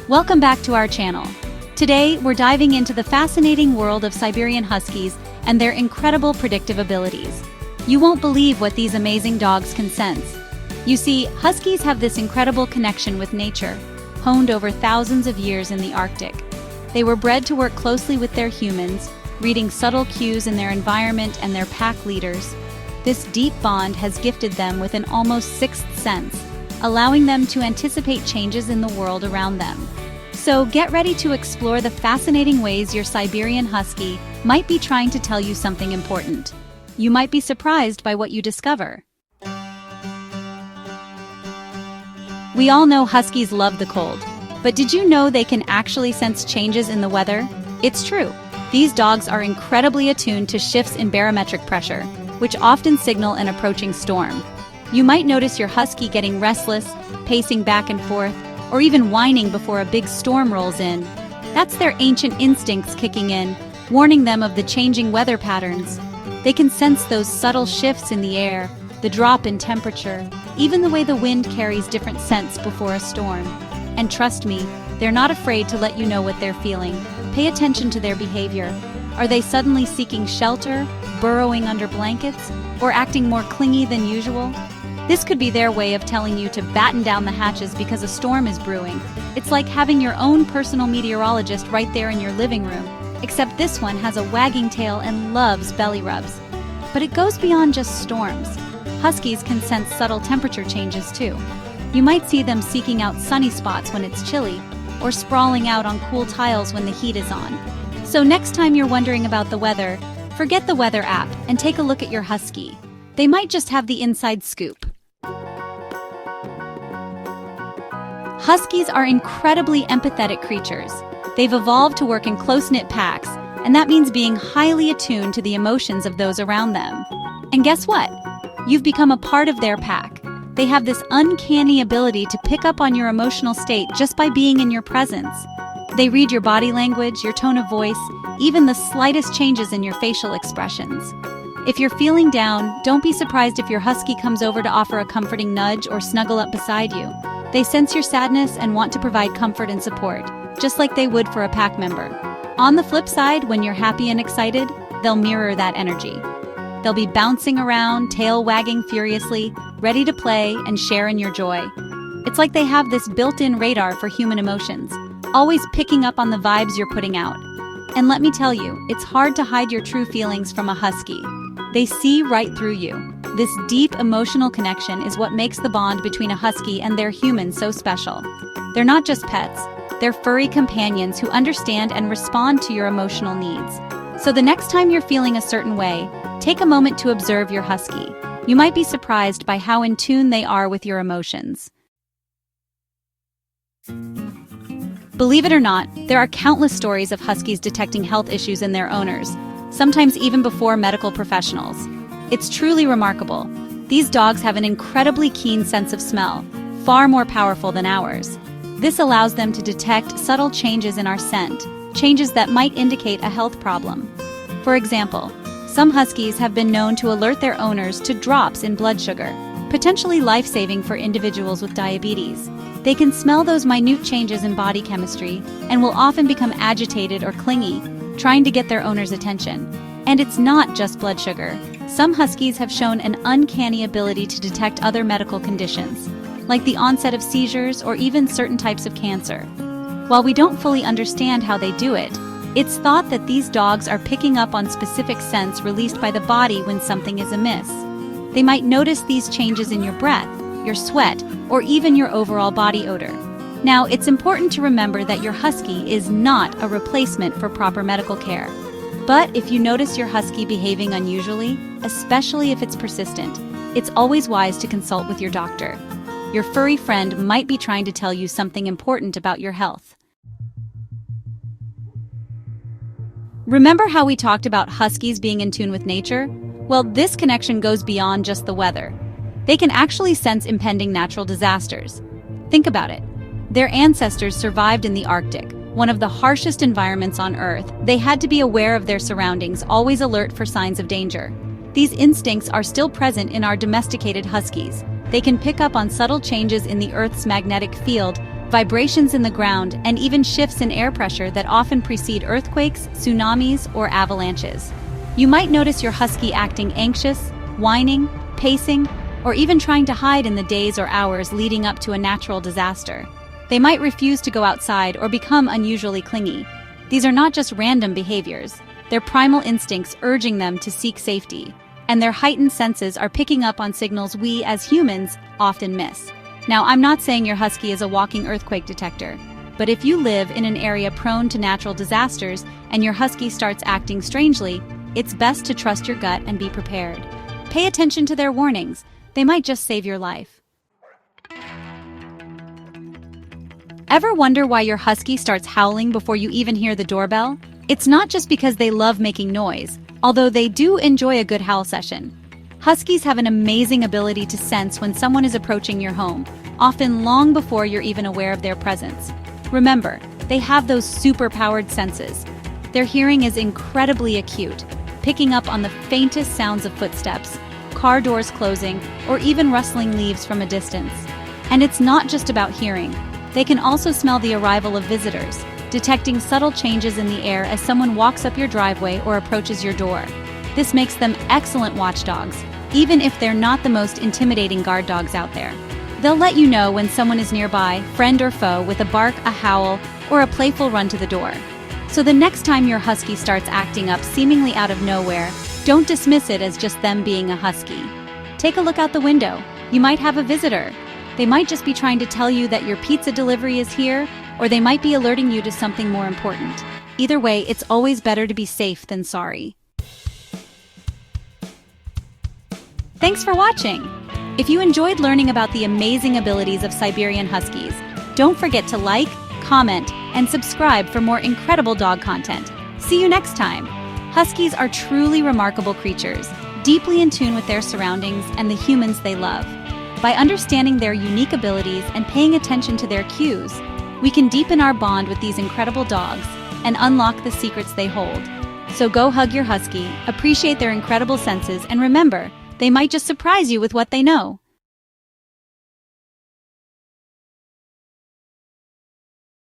Welcome back to our channel. Today, we're diving into the fascinating world of Siberian Huskies and their incredible predictive abilities. You won't believe what these amazing dogs can sense. You see, Huskies have this incredible connection with nature, honed over thousands of years in the Arctic. They were bred to work closely with their humans, reading subtle cues in their environment and their pack leaders. This deep bond has gifted them with an almost sixth sense, allowing them to anticipate changes in the world around them. So get ready to explore the fascinating ways your Siberian Husky might be trying to tell you something important. You might be surprised by what you discover. We all know Huskies love the cold, but did you know they can actually sense changes in the weather? It's true. These dogs are incredibly attuned to shifts in barometric pressure, which often signal an approaching storm. You might notice your Husky getting restless, pacing back and forth, or even whining before a big storm rolls in. That's their ancient instincts kicking in, warning them of the changing weather patterns. They can sense those subtle shifts in the air, the drop in temperature, even the way the wind carries different scents before a storm. And trust me, they're not afraid to let you know what they're feeling. Pay attention to their behavior. Are they suddenly seeking shelter, burrowing under blankets, or acting more clingy than usual? This could be their way of telling you to batten down the hatches because a storm is brewing. It's like having your own personal meteorologist right there in your living room, except this one has a wagging tail and loves belly rubs. But it goes beyond just storms. Huskies can sense subtle temperature changes too. You might see them seeking out sunny spots when it's chilly, or sprawling out on cool tiles when the heat is on. So next time you're wondering about the weather, forget the weather app and take a look at your Husky. They might just have the inside scoop. Huskies are incredibly empathetic creatures. They've evolved to work in close-knit packs, and that means being highly attuned to the emotions of those around them. And guess what? You've become a part of their pack. They have this uncanny ability to pick up on your emotional state just by being in your presence. They read your body language, your tone of voice, even the slightest changes in your facial expressions. If you're feeling down, don't be surprised if your Husky comes over to offer a comforting nudge or snuggle up beside you. They sense your sadness and want to provide comfort and support, just like they would for a pack member. On the flip side, when you're happy and excited, they'll mirror that energy. They'll be bouncing around, tail wagging furiously, ready to play and share in your joy. It's like they have this built-in radar for human emotions, always picking up on the vibes you're putting out. And let me tell you, it's hard to hide your true feelings from a Husky. They see right through you. This deep emotional connection is what makes the bond between a Husky and their human so special. They're not just pets, they're furry companions who understand and respond to your emotional needs. So the next time you're feeling a certain way, take a moment to observe your Husky. You might be surprised by how in tune they are with your emotions. Believe it or not, there are countless stories of Huskies detecting health issues in their owners, sometimes even before medical professionals. It's truly remarkable. These dogs have an incredibly keen sense of smell, far more powerful than ours. This allows them to detect subtle changes in our scent, changes that might indicate a health problem. For example, some Huskies have been known to alert their owners to drops in blood sugar, potentially life-saving for individuals with diabetes. They can smell those minute changes in body chemistry and will often become agitated or clingy, trying to get their owner's attention. And it's not just blood sugar. Some Huskies have shown an uncanny ability to detect other medical conditions, like the onset of seizures or even certain types of cancer. While we don't fully understand how they do it, it's thought that these dogs are picking up on specific scents released by the body when something is amiss. They might notice these changes in your breath, your sweat, or even your overall body odor. Now, it's important to remember that your Husky is not a replacement for proper medical care. But if you notice your Husky behaving unusually, especially if it's persistent, it's always wise to consult with your doctor. Your furry friend might be trying to tell you something important about your health. Remember how we talked about Huskies being in tune with nature? Well, this connection goes beyond just the weather. They can actually sense impending natural disasters. Think about it. Their ancestors survived in the Arctic, one of the harshest environments on Earth. They had to be aware of their surroundings, always alert for signs of danger. These instincts are still present in our domesticated Huskies. They can pick up on subtle changes in the Earth's magnetic field, vibrations in the ground, and even shifts in air pressure that often precede earthquakes, tsunamis, or avalanches. You might notice your husky acting anxious, whining, pacing, or even trying to hide in the days or hours leading up to a natural disaster. They might refuse to go outside or become unusually clingy. These are not just random behaviors. They're primal instincts urging them to seek safety, and their heightened senses are picking up on signals we, as humans, often miss. Now, I'm not saying your husky is a walking earthquake detector, but if you live in an area prone to natural disasters and your husky starts acting strangely, it's best to trust your gut and be prepared. Pay attention to their warnings. They might just save your life. Ever wonder why your husky starts howling before you even hear the doorbell? It's not just because they love making noise, although they do enjoy a good howl session. Huskies have an amazing ability to sense when someone is approaching your home, often long before you're even aware of their presence. Remember, they have those super-powered senses. Their hearing is incredibly acute, picking up on the faintest sounds of footsteps, car doors closing, or even rustling leaves from a distance. And it's not just about hearing. They can also smell the arrival of visitors, detecting subtle changes in the air as someone walks up your driveway or approaches your door. This makes them excellent watchdogs, even if they're not the most intimidating guard dogs out there. They'll let you know when someone is nearby, friend or foe, with a bark, a howl, or a playful run to the door. So the next time your husky starts acting up seemingly out of nowhere, don't dismiss it as just them being a husky. Take a look out the window. You might have a visitor. They might just be trying to tell you that your pizza delivery is here, or they might be alerting you to something more important. Either way, it's always better to be safe than sorry. Thanks for watching! If you enjoyed learning about the amazing abilities of Siberian Huskies, don't forget to like, comment, and subscribe for more incredible dog content. See you next time! Huskies are truly remarkable creatures, deeply in tune with their surroundings and the humans they love. By understanding their unique abilities and paying attention to their cues, we can deepen our bond with these incredible dogs and unlock the secrets they hold. So go hug your husky, appreciate their incredible senses, and remember, they might just surprise you with what they know.